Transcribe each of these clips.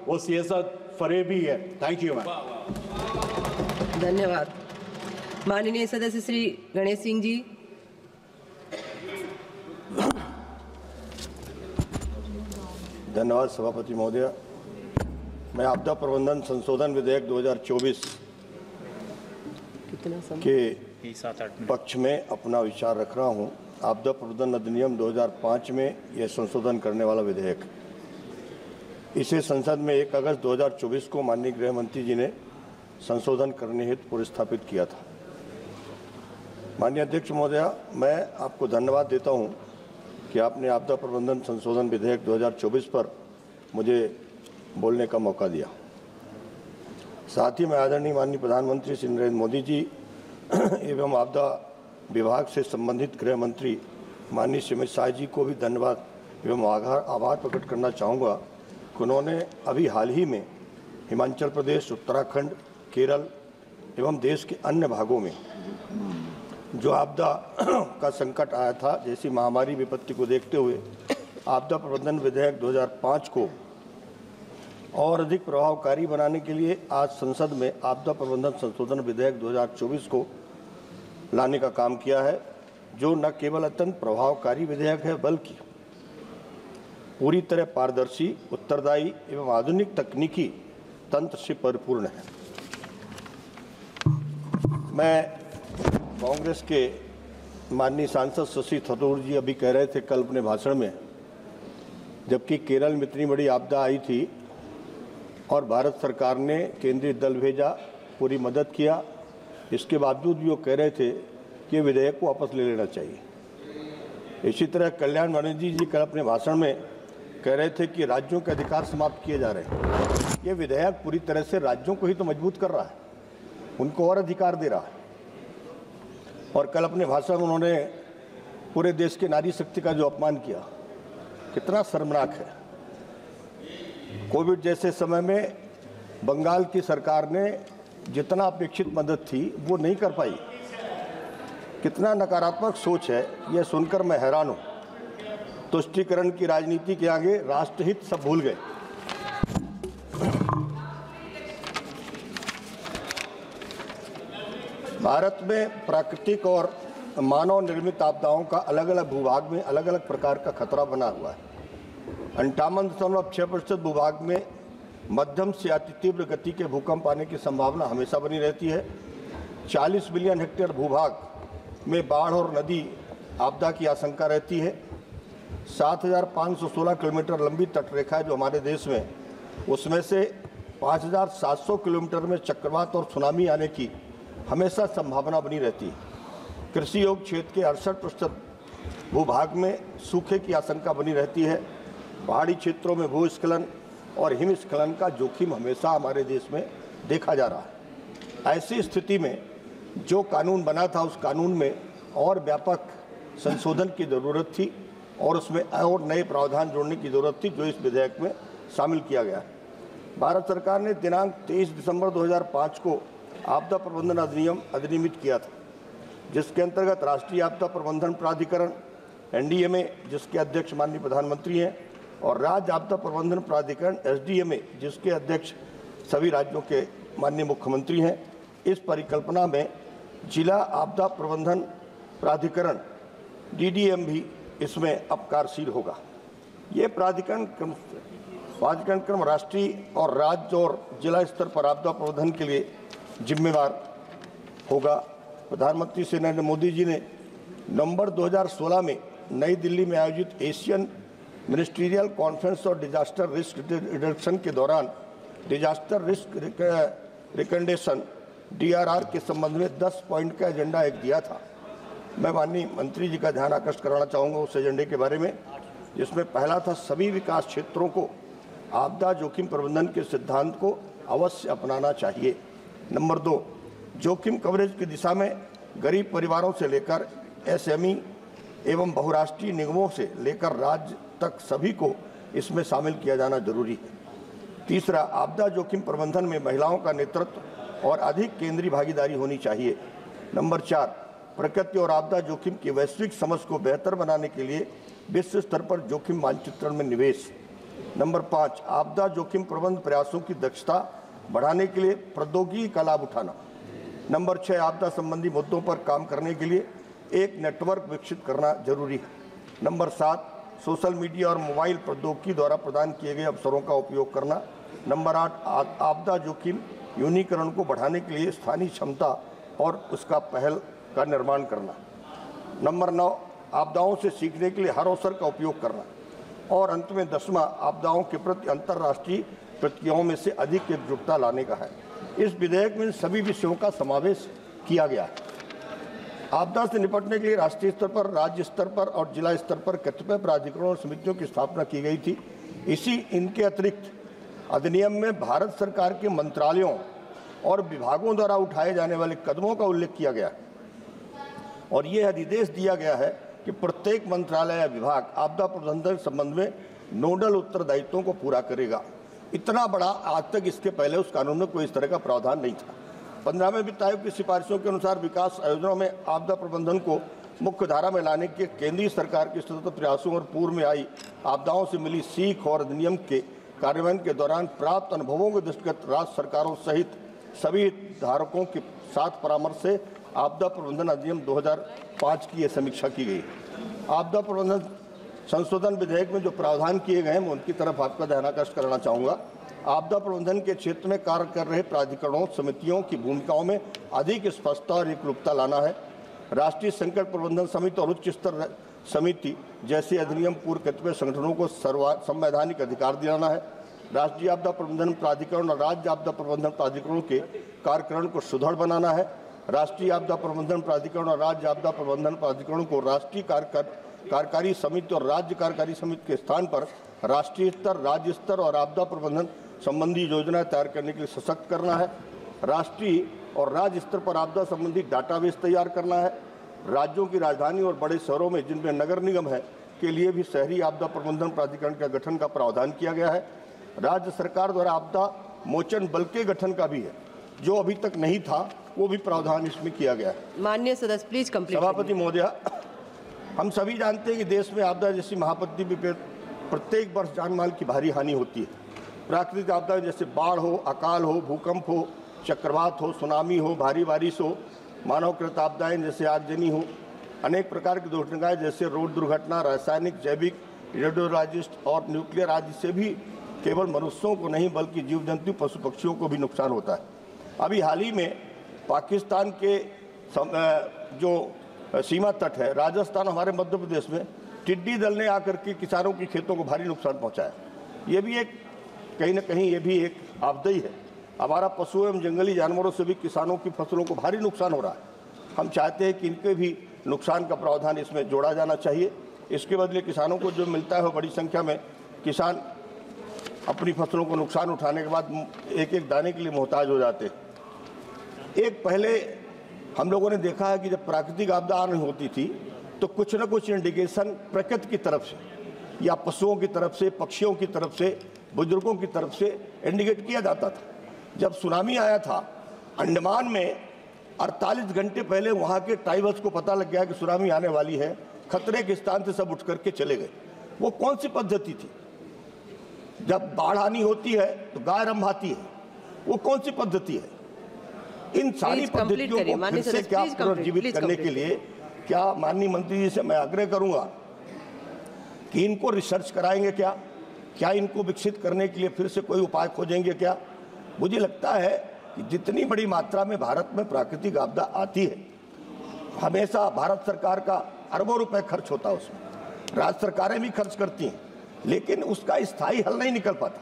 वो सियासत फरेबी है। Thank you ma'am. धन्यवाद। माननीय सदस्य श्री गणेश सिंह जी। धन्यवाद सभापति महोदय। मैं आपदा प्रबंधन संशोधन विधेयक 2024 के पक्ष में अपना विचार रख रहा हूं। आपदा प्रबंधन अधिनियम 2005 में यह संशोधन करने वाला विधेयक, इसे संसद में 1 अगस्त 2024 को माननीय गृह मंत्री जी ने संशोधन करने हेतु पुरस्थापित किया था। माननीय अध्यक्ष महोदय, मैं आपको धन्यवाद देता हूं कि आपने आपदा प्रबंधन संशोधन विधेयक 2024 पर मुझे बोलने का मौका दिया। साथ ही मैं आदरणीय माननीय प्रधानमंत्री श्री नरेंद्र मोदी जी एवं आपदा विभाग से संबंधित गृह मंत्री माननीय श्री अमित शाह जी को भी धन्यवाद एवं आभार प्रकट करना चाहूँगा कि उन्होंने अभी हाल ही में हिमाचल प्रदेश, उत्तराखंड, केरल एवं देश के अन्य भागों में जो आपदा का संकट आया था, जैसी महामारी विपत्ति को देखते हुए आपदा प्रबंधन विधेयक 2005 को और अधिक प्रभावकारी बनाने के लिए आज संसद में आपदा प्रबंधन संशोधन विधेयक 2024 को लाने का काम किया है, जो न केवल अत्यंत प्रभावकारी विधेयक है बल्कि पूरी तरह पारदर्शी, उत्तरदायी एवं आधुनिक तकनीकी तंत्र से परिपूर्ण है। मैं कांग्रेस के माननीय सांसद शशि थरूर जी अभी कह रहे थे कल अपने भाषण में, जबकि केरल में इतनी बड़ी आपदा आई थी और भारत सरकार ने केंद्रीय दल भेजा, पूरी मदद किया, इसके बावजूद भी वो कह रहे थे कि विधेयक को वापस ले लेना चाहिए। इसी तरह कल्याण बनर्जी जी कल अपने भाषण में कह रहे थे कि राज्यों के अधिकार समाप्त किए जा रहे हैं। ये विधेयक पूरी तरह से राज्यों को ही तो मजबूत कर रहा है, उनको और अधिकार दे रहा है। और कल अपने भाषण में उन्होंने पूरे देश के नारी शक्ति का जो अपमान किया, कितना शर्मनाक है। कोविड जैसे समय में बंगाल की सरकार ने जितना अपेक्षित मदद थी वो नहीं कर पाई। कितना नकारात्मक सोच है, यह सुनकर मैं हैरान हूँ। तुष्टीकरण की राजनीति के आगे राष्ट्रहित सब भूल गए। भारत में प्राकृतिक और मानव निर्मित आपदाओं का अलग अलग भूभाग में अलग अलग प्रकार का खतरा बना हुआ है। 58.6% भूभाग में मध्यम से अति तीव्र गति के भूकंप आने की संभावना हमेशा बनी रहती है। 40 मिलियन हेक्टेयर भूभाग में बाढ़ और नदी आपदा की आशंका रहती है। 7,516 किलोमीटर लंबी तटरेखा है जो हमारे देश में, उसमें से 5,700 किलोमीटर में चक्रवात और सुनामी आने की हमेशा संभावना बनी रहती है। कृषि योग क्षेत्र के 68% भूभाग में सूखे की आशंका बनी रहती है। पहाड़ी क्षेत्रों में भूस्खलन और हिमस्खलन का जोखिम हमेशा हमारे देश में देखा जा रहा है। ऐसी स्थिति में जो कानून बना था उस कानून में और व्यापक संशोधन की ज़रूरत थी और उसमें और नए प्रावधान जोड़ने की ज़रूरत थी, जो इस विधेयक में शामिल किया गया। भारत सरकार ने दिनांक 23 दिसंबर 2005 को आपदा प्रबंधन अधिनियम अधिनियमित किया था, जिसके अंतर्गत राष्ट्रीय आपदा प्रबंधन प्राधिकरण NDMA, जिसके अध्यक्ष माननीय प्रधानमंत्री हैं, और राज्य आपदा प्रबंधन प्राधिकरण SDMA, जिसके अध्यक्ष सभी राज्यों के माननीय मुख्यमंत्री हैं। इस परिकल्पना में जिला आपदा प्रबंधन प्राधिकरण DDM भी इसमें अब कार्यशील होगा। ये प्राधिकरण क्रम राष्ट्रीय और राज्य और जिला स्तर पर आपदा प्रबंधन के लिए जिम्मेवार होगा। प्रधानमंत्री श्री नरेंद्र मोदी जी ने नवंबर 2016 में नई दिल्ली में आयोजित एशियन मिनिस्ट्रियल कॉन्फ्रेंस और डिजास्टर रिस्क रिडक्शन के दौरान डिजास्टर रिस्क रिकमेंडेशन DRR के संबंध में 10 पॉइंट का एजेंडा एक दिया था। मैं माननीय मंत्री जी का ध्यान आकर्षित कराना चाहूँगा उस एजेंडे के बारे में, जिसमें पहला था सभी विकास क्षेत्रों को आपदा जोखिम प्रबंधन के सिद्धांत को अवश्य अपनाना चाहिए। नंबर 2, जोखिम कवरेज की दिशा में गरीब परिवारों से लेकर SME एवं बहुराष्ट्रीय निगमों से लेकर राज्य तक सभी को इसमें शामिल किया जाना जरूरी है। तीसरा, आपदा जोखिम प्रबंधन में महिलाओं का नेतृत्व और अधिक केंद्रीय भागीदारी होनी चाहिए। नंबर 4, प्रकृति और आपदा जोखिम की वैश्विक समझ को बेहतर बनाने के लिए विश्व स्तर पर जोखिम मानचित्रण में निवेश। नंबर 5, आपदा जोखिम प्रबंधन प्रयासों की दक्षता बढ़ाने के लिए प्रौद्योगिकी का लाभ उठाना। नंबर 6, आपदा संबंधी मुद्दों पर काम करने के लिए एक नेटवर्क विकसित करना जरूरी है। नंबर 7, सोशल मीडिया और मोबाइल प्रौद्योगिकी द्वारा प्रदान किए गए अवसरों का उपयोग करना। नंबर 8, आपदा जोखिम न्यूनीकरण को बढ़ाने के लिए स्थानीय क्षमता और उसका पहल का निर्माण करना। नंबर 9, आपदाओं से सीखने के लिए हर अवसर का उपयोग करना। और अंत में 10वां, आपदाओं के प्रति अंतर्राष्ट्रीय प्रतिक्रियाओं में से अधिक एकजुटता लाने का है। इस विधेयक में सभी विषयों का समावेश किया गया है। आपदा से निपटने के लिए राष्ट्रीय स्तर पर, राज्य स्तर पर और जिला स्तर पर कतिपय प्राधिकरणों और समितियों की स्थापना की गई थी। इनके अतिरिक्त अधिनियम में भारत सरकार के मंत्रालयों और विभागों द्वारा उठाए जाने वाले कदमों का उल्लेख किया गया है और ये निर्देश दिया गया है कि प्रत्येक मंत्रालय या विभाग आपदा प्रबंधन संबंध में नोडल उत्तरदायित्वों को पूरा करेगा। इतना बड़ा, आज तक इसके पहले उस कानून में कोई इस तरह का प्रावधान नहीं था। 15वें वित्त आयोग की सिफारिशों के अनुसार विकास आयोजनों में आपदा प्रबंधन को मुख्य धारा में लाने के केंद्रीय सरकार के सतत प्रयासों और पूर्व में आई आपदाओं से मिली सीख और अधिनियम के कार्यान्वयन के दौरान प्राप्त अनुभवों के दृष्टिगत राज्य सरकारों सहित सभी धारकों के साथ परामर्श से आपदा प्रबंधन अधिनियम 2005 की यह समीक्षा की गई। आपदा प्रबंधन संशोधन विधेयक में जो प्रावधान किए गए हैं मैं उनकी तरफ आपका ध्यानाकर्षण कराना चाहूँगा। आपदा प्रबंधन के क्षेत्र में कार्य कर रहे प्राधिकरणों, समितियों की भूमिकाओं में अधिक स्पष्टता और एकरूपता लाना है। राष्ट्रीय संकट प्रबंधन समिति और उच्च स्तर समिति जैसे अधिनियम पूर्व कतिपय संगठनों को संवैधानिक अधिकार दिलाना है। राष्ट्रीय आपदा प्रबंधन प्राधिकरण और राज्य आपदा प्रबंधन प्राधिकरणों के कार्यकरण को सुदृढ़ बनाना है। राष्ट्रीय आपदा प्रबंधन प्राधिकरण और राज्य आपदा प्रबंधन प्राधिकरणों को राष्ट्रीय कार्यकारी समिति और राज्य कार्यकारी समिति के स्थान पर राष्ट्रीय स्तर, राज्य स्तर और आपदा प्रबंधन संबंधी योजनाएं तैयार करने के लिए सशक्त करना है। राष्ट्रीय और राज्य स्तर पर आपदा संबंधी डाटाबेस तैयार करना है। राज्यों की राजधानी और बड़े शहरों में जिनमें नगर निगम है के लिए भी शहरी आपदा प्रबंधन प्राधिकरण का गठन का प्रावधान किया गया है। राज्य सरकार द्वारा आपदा मोचन बल के गठन का भी है, जो अभी तक नहीं था, वो भी प्रावधान इसमें किया गया है। माननीय सदस्य प्लीज कंप्लीट। सभापति महोदय, हम सभी जानते हैं कि देश में आपदा जैसी महापत्ति भी प्रत्येक वर्ष जान माल की भारी हानि होती है। प्राकृतिक आपदा जैसे बाढ़ हो, अकाल हो, भूकंप हो, चक्रवात हो, सुनामी हो, भारी बारिश हो, मानवकृत आपदाएं जैसे आगजनी हो, अनेक प्रकार की दुर्घटनाएं जैसे रोड दुर्घटना, रासायनिक, जैविक, रेडियोलॉजिस्ट और न्यूक्लियर आदि से भी केवल मनुष्यों को नहीं बल्कि जीव जंतु, पशु पक्षियों को भी नुकसान होता है। अभी हाल ही में पाकिस्तान के जो सीमा तट है, राजस्थान, हमारे मध्य प्रदेश में टिड्डी दल ने आकर के किसानों के खेतों को भारी नुकसान पहुंचाया। ये भी एक कहीं न कहीं ये भी एक आपदा ही है। हमारा पशु एवं जंगली जानवरों से भी किसानों की फसलों को भारी नुकसान हो रहा है। हम चाहते हैं कि इनके भी नुकसान का प्रावधान इसमें जोड़ा जाना चाहिए। इसके बदले किसानों को जो मिलता है वो बड़ी संख्या में किसान अपनी फसलों को नुकसान उठाने के बाद एक एक दाने के लिए मोहताज हो जाते हैं। एक पहले हम लोगों ने देखा है कि जब प्राकृतिक आपदा नहीं होती थी तो कुछ न कुछ इंडिकेशन प्रकृति की तरफ से या पशुओं की तरफ से, पक्षियों की तरफ से, बुजुर्गों की तरफ से इंडिकेट किया जाता था। जब सुनामी आया था अंडमान में 48 घंटे पहले वहाँ के ट्राइबल्स को पता लग गया कि सुनामी आने वाली है, खतरे के स्थान से सब उठ करके चले गए। वो कौन सी पद्धति थी? जब बाढ़ आनी होती है तो गाय रंभाती है, वो कौन सी पद्धति है? इन सारी पद्धतियों को फिर से क्या पुनर्जीवित करने के लिए क्या माननीय मंत्री जी से मैं आग्रह करूंगा कि इनको रिसर्च कराएंगे क्या इनको विकसित करने के लिए फिर से कोई उपाय खोजेंगे क्या? मुझे लगता है कि जितनी बड़ी मात्रा में भारत में प्राकृतिक आपदा आती है, हमेशा भारत सरकार का अरबों रुपए खर्च होता है, उसमें राज्य सरकारें भी खर्च करती हैं, लेकिन उसका स्थायी हल नहीं निकल पाता।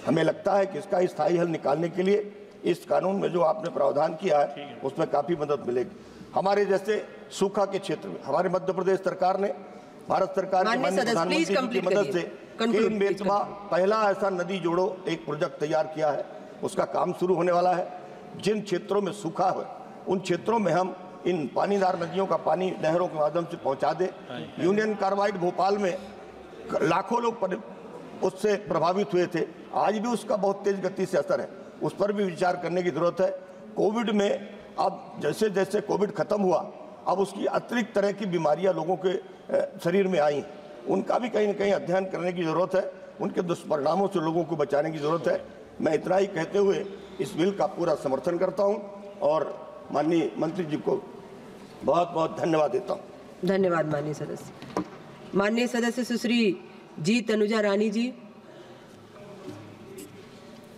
हमें लगता है कि इसका स्थायी हल निकालने के लिए इस कानून में जो आपने प्रावधान किया है उसमें काफ़ी मदद मिलेगी। हमारे जैसे सूखा के क्षेत्र में हमारे मध्य प्रदेश सरकार ने भारत सरकार के माननीय प्रधानमंत्री जी की मदद से केन बेतवा पहला ऐसा नदी जोड़ो एक प्रोजेक्ट तैयार किया है। उसका काम शुरू होने वाला है। जिन क्षेत्रों में सूखा है उन क्षेत्रों में हम इन पानीदार नदियों का पानी नहरों के माध्यम से पहुंचा दें। यूनियन कार्बाइड भोपाल में लाखों लोग उससे प्रभावित हुए थे, आज भी उसका बहुत तेज गति से असर है, उस पर भी विचार करने की जरूरत है। कोविड में अब जैसे जैसे कोविड खत्म हुआ अब उसकी अतिरिक्त तरह की बीमारियां लोगों के शरीर में आई, उनका भी कहीं न कहीं अध्ययन करने की जरूरत है। उनके दुष्परिणामों से लोगों को बचाने की जरूरत है। मैं इतना ही कहते हुए इस बिल का पूरा समर्थन करता हूं और माननीय मंत्री जी को बहुत बहुत धन्यवाद देता हूं। धन्यवाद माननीय सदस्य। माननीय सदस्य सुश्री जी तनुजा रानी जी।